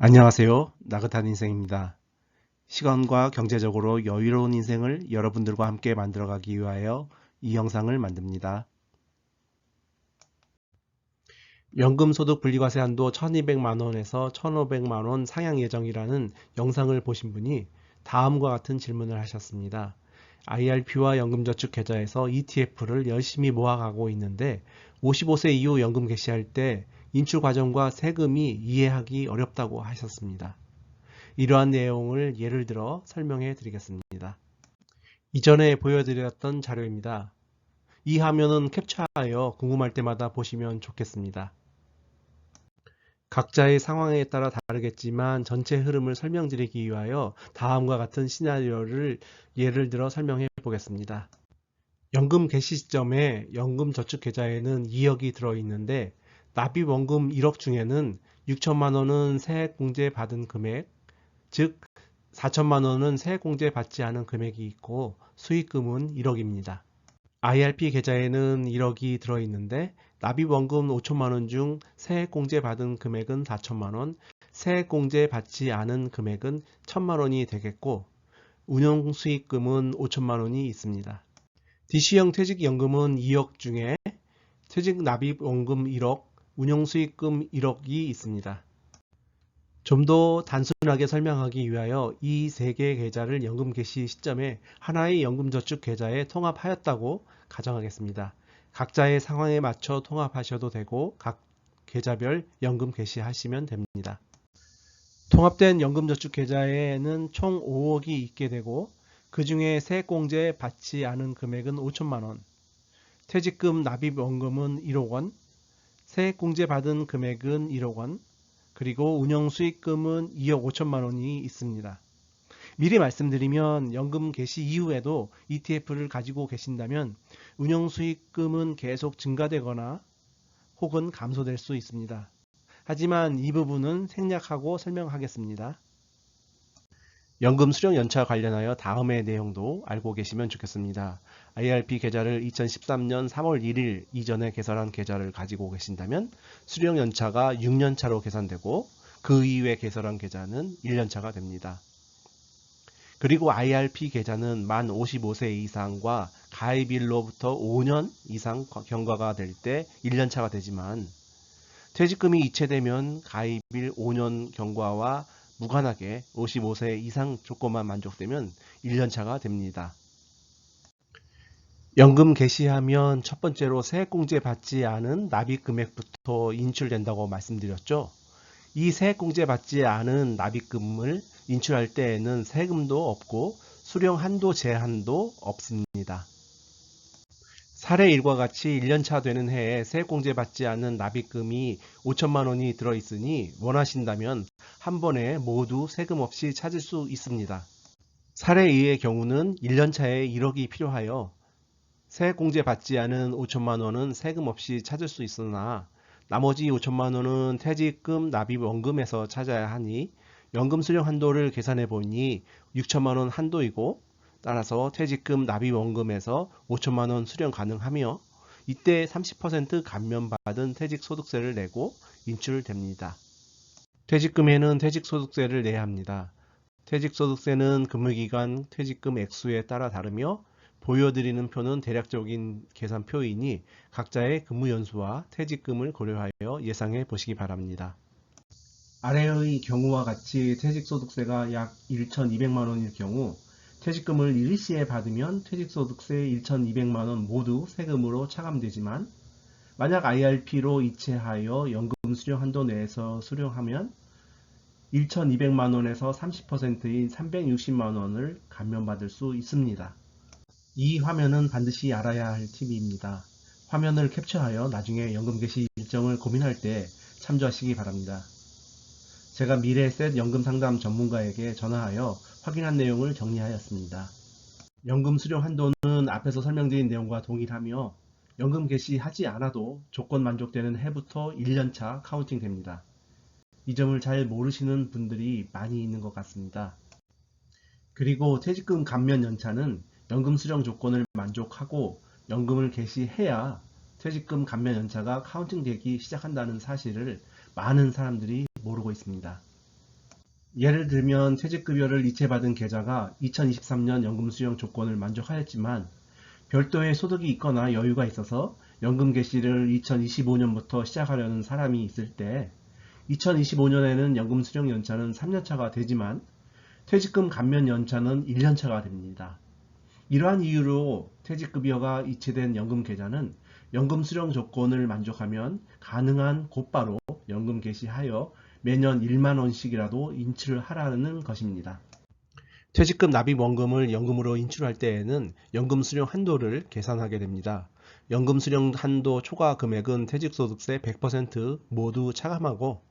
안녕하세요. 나긋한 인생입니다. 시간과 경제적으로 여유로운 인생을 여러분들과 함께 만들어가기 위하여 이 영상을 만듭니다. 연금소득 분리과세 한도 1200만원에서 1500만원 상향 예정이라는 영상을 보신 분이 다음과 같은 질문을 하셨습니다. IRP와 연금저축계좌에서 ETF를 열심히 모아가고 있는데 55세 이후 연금 개시할 때 인출 과정과 세금이 이해하기 어렵다고 하셨습니다. 이러한 내용을 예를 들어 설명해 드리겠습니다. 이전에 보여드렸던 자료입니다. 이 화면은 캡처하여 궁금할 때마다 보시면 좋겠습니다. 각자의 상황에 따라 다르겠지만 전체 흐름을 설명드리기 위하여 다음과 같은 시나리오를 예를 들어 설명해 보겠습니다. 연금 개시 시점에 연금저축계좌에는 2억이 들어있는데 납입원금 1억 중에는 6천만 원은 세액공제 받은 금액, 즉 4천만 원은 세액공제 받지 않은 금액이 있고 수익금은 1억입니다. IRP 계좌에는 1억이 들어있는데 납입원금 5천만 원 중 세액공제 받은 금액은 4천만 원, 세액공제 받지 않은 금액은 1천만 원이 되겠고 운용수익금은 5천만 원이 있습니다. DC형 퇴직연금은 2억 중에 퇴직납입원금 1억, 운용수익금 1억이 있습니다. 좀 더 단순하게 설명하기 위하여 이 세 개의 계좌를 연금 개시 시점에 하나의 연금저축 계좌에 통합하였다고 가정하겠습니다. 각자의 상황에 맞춰 통합하셔도 되고 각 계좌별 연금 개시하시면 됩니다. 통합된 연금저축 계좌에는 총 5억이 있게 되고 그 중에 세액공제 받지 않은 금액은 5천만 원, 퇴직금 납입원금은 1억 원, 세액공제 받은 금액은 1억 원, 그리고 운영수익금은 2억 5천만 원이 있습니다. 미리 말씀드리면 연금 개시 이후에도 ETF를 가지고 계신다면 운영수익금은 계속 증가되거나 혹은 감소될 수 있습니다. 하지만 이 부분은 생략하고 설명하겠습니다. 연금 수령 연차 관련하여 다음의 내용도 알고 계시면 좋겠습니다. IRP 계좌를 2013년 3월 1일 이전에 개설한 계좌를 가지고 계신다면 수령 연차가 6년차로 계산되고 그 이후에 개설한 계좌는 1년차가 됩니다. 그리고 IRP 계좌는 만 55세 이상과 가입일로부터 5년 이상 경과가 될 때 1년차가 되지만 퇴직금이 이체되면 가입일 5년 경과와 무관하게 55세 이상 조건만 만족되면 1년차가 됩니다. 연금 개시하면 첫 번째로 세액공제 받지 않은 납입금액부터 인출된다고 말씀드렸죠. 이 세액공제 받지 않은 납입금을 인출할 때에는 세금도 없고 수령 한도 제한도 없습니다. 사례 1과 같이 1년차 되는 해에 세액공제 받지 않은 납입금이 5천만 원이 들어있으니 원하신다면 한 번에 모두 세금 없이 찾을 수 있습니다. 사례 2의 경우는 1년차에 1억이 필요하여 세액공제 받지 않은 5천만 원은 세금 없이 찾을 수 있으나 나머지 5천만 원은 퇴직금 납입원금에서 찾아야 하니 연금 수령 한도를 계산해 보니 6천만 원 한도이고 따라서 퇴직금 납입원금에서 5천만 원 수령 가능하며 이때 30% 감면받은 퇴직소득세를 내고 인출됩니다. 퇴직금에는 퇴직소득세를 내야 합니다. 퇴직소득세는 근무기간 퇴직금 액수에 따라 다르며 보여드리는 표는 대략적인 계산표이니 각자의 근무연수와 퇴직금을 고려하여 예상해 보시기 바랍니다. 아래의 경우와 같이 퇴직소득세가 약 1,200만 원일 경우 퇴직금을 일시에 받으면 퇴직소득세 1,200만원 모두 세금으로 차감되지만 만약 IRP로 이체하여 연금 수령 한도 내에서 수령하면 1,200만원에서 30%인 360만원을 감면받을 수 있습니다. 이 화면은 반드시 알아야 할 팁입니다. 화면을 캡처하여 나중에 연금 개시 일정을 고민할 때 참조하시기 바랍니다. 제가 미래셋 연금 상담 전문가에게 전화하여 확인한 내용을 정리하였습니다. 연금 수령 한도는 앞에서 설명드린 내용과 동일하며 연금 개시하지 않아도 조건 만족되는 해부터 1년차 카운팅 됩니다. 이 점을 잘 모르시는 분들이 많이 있는 것 같습니다. 그리고 퇴직금 감면 연차는 연금 수령 조건을 만족하고 연금을 개시해야 퇴직금 감면 연차가 카운팅 되기 시작한다는 사실을 많은 사람들이 모르고 있습니다. 예를 들면 퇴직급여를 이체받은 계좌가 2023년 연금 수령 조건을 만족하였지만 별도의 소득이 있거나 여유가 있어서 연금 개시를 2025년부터 시작하려는 사람이 있을 때 2025년에는 연금 수령 연차는 3년차가 되지만 퇴직금 감면 연차는 1년차가 됩니다. 이러한 이유로 퇴직급여가 이체된 연금 계좌는 연금 수령 조건을 만족하면 가능한 곧바로 연금 개시하여 매년 1만 원씩이라도 인출을 하라는 것입니다. 퇴직금 납입 원금을 연금으로 인출할 때에는 연금 수령 한도를 계산하게 됩니다. 연금 수령 한도 초과 금액은 퇴직소득세 100% 모두 차감하고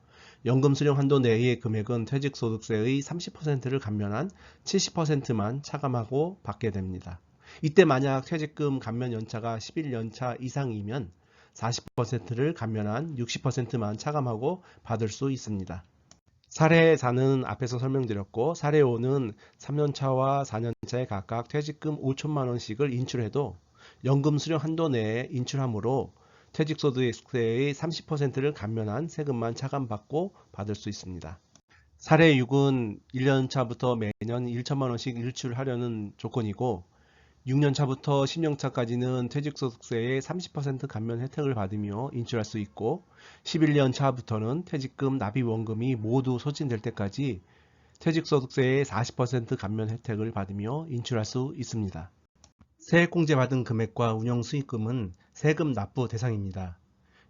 연금 수령 한도 내의 금액은 퇴직소득세의 30%를 감면한 70%만 차감하고 받게 됩니다. 이때 만약 퇴직금 감면 연차가 11년차 이상이면 40%를 감면한 60%만 차감하고 받을 수 있습니다. 사례 4는 앞에서 설명드렸고 사례 5는 3년차와 4년차에 각각 퇴직금 5천만 원씩을 인출해도 연금 수령 한도 내에 인출하므로 퇴직소득세의 30%를 감면한 세금만 차감받고 받을 수 있습니다. 사례 6은 1년차부터 매년 1천만 원씩 일출하려는 조건이고 6년차부터 10년차까지는 퇴직소득세의 30% 감면 혜택을 받으며 인출할 수 있고 11년차부터는 퇴직금 납입원금이 모두 소진될 때까지 퇴직소득세의 40% 감면 혜택을 받으며 인출할 수 있습니다. 세액공제 받은 금액과 운영수익금은 세금 납부 대상입니다.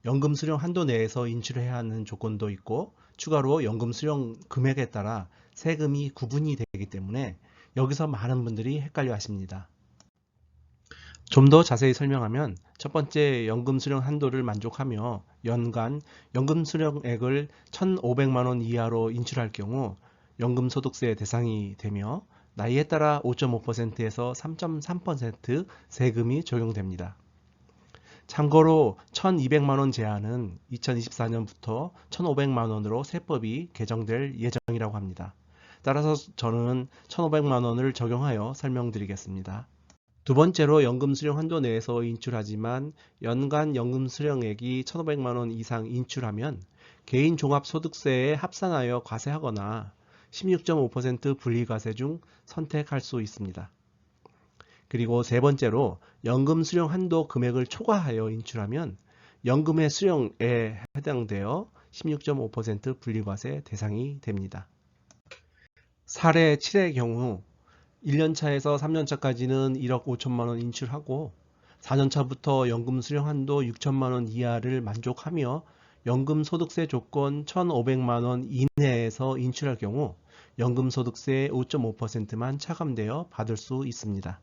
연금 수령 한도 내에서 인출해야 하는 조건도 있고 추가로 연금 수령 금액에 따라 세금이 구분이 되기 때문에 여기서 많은 분들이 헷갈려 하십니다. 좀 더 자세히 설명하면 첫 번째 연금 수령 한도를 만족하며 연간 연금 수령액을 1,500만 원 이하로 인출할 경우 연금 소득세 대상이 되며 나이에 따라 5.5%에서 3.3% 세금이 적용됩니다. 참고로 1,200만 원 제한은 2024년부터 1,500만 원으로 세법이 개정될 예정이라고 합니다. 따라서 저는 1,500만 원을 적용하여 설명드리겠습니다. 두 번째로 연금 수령 한도 내에서 인출하지만 연간 연금 수령액이 1,500만 원 이상 인출하면 개인 종합소득세에 합산하여 과세하거나 16.5% 분리과세 중 선택할 수 있습니다. 그리고 세 번째로 연금 수령 한도 금액을 초과하여 인출하면 연금의 수령에 해당되어 16.5% 분리과세 대상이 됩니다. 사례 7의 경우 1년차에서 3년차까지는 1억 5천만 원 인출하고 4년차부터 연금 수령 한도 6천만 원 이하를 만족하며 연금 소득세 조건 1,500만 원 이내에서 인출할 경우 연금 소득세 5.5%만 차감되어 받을 수 있습니다.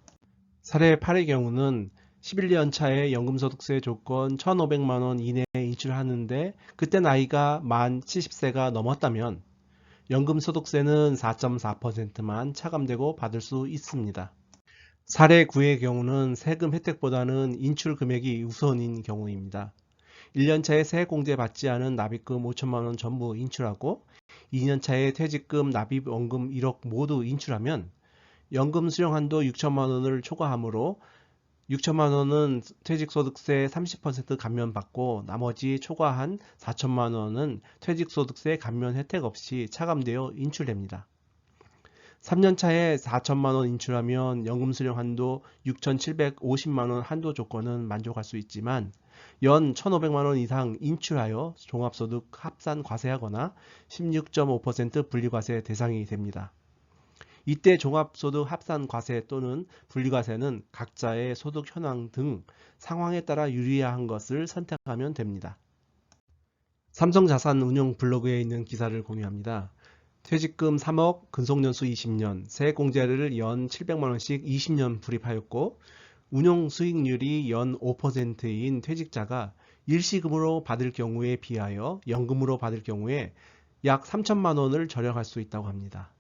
사례 8의 경우는 11년차에 연금소득세 조건 1,500만 원 이내에 인출하는데 그때 나이가 만 70세가 넘었다면 연금소득세는 4.4%만 차감되고 받을 수 있습니다. 사례 9의 경우는 세금 혜택보다는 인출 금액이 우선인 경우입니다. 1년차에 세액공제 받지 않은 납입금 5천만 원 전부 인출하고 2년차에 퇴직금, 납입원금 1억 모두 인출하면 연금 수령 한도 6천만 원을 초과하므로 6천만 원은 퇴직소득세 30% 감면받고 나머지 초과한 4천만 원은 퇴직소득세 감면 혜택 없이 차감되어 인출됩니다. 3년차에 4천만 원 인출하면 연금 수령 한도 6,750만 원 한도 조건은 만족할 수 있지만 연 1,500만 원 이상 인출하여 종합소득 합산 과세하거나 16.5% 분리과세 대상이 됩니다. 이때 종합소득 합산과세 또는 분리과세는 각자의 소득 현황 등 상황에 따라 유리한 것을 선택하면 됩니다. 삼성자산운용 블로그에 있는 기사를 공유합니다. 퇴직금 3억, 근속연수 20년, 세액공제를 연 700만원씩 20년 불입하였고 운용수익률이 연 5%인 퇴직자가 일시금으로 받을 경우에 비하여 연금으로 받을 경우에 약 3천만 원을 절약할 수 있다고 합니다.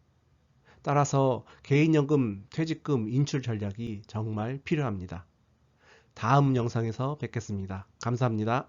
따라서 개인연금, 퇴직금 인출 전략이 정말 필요합니다. 다음 영상에서 뵙겠습니다. 감사합니다.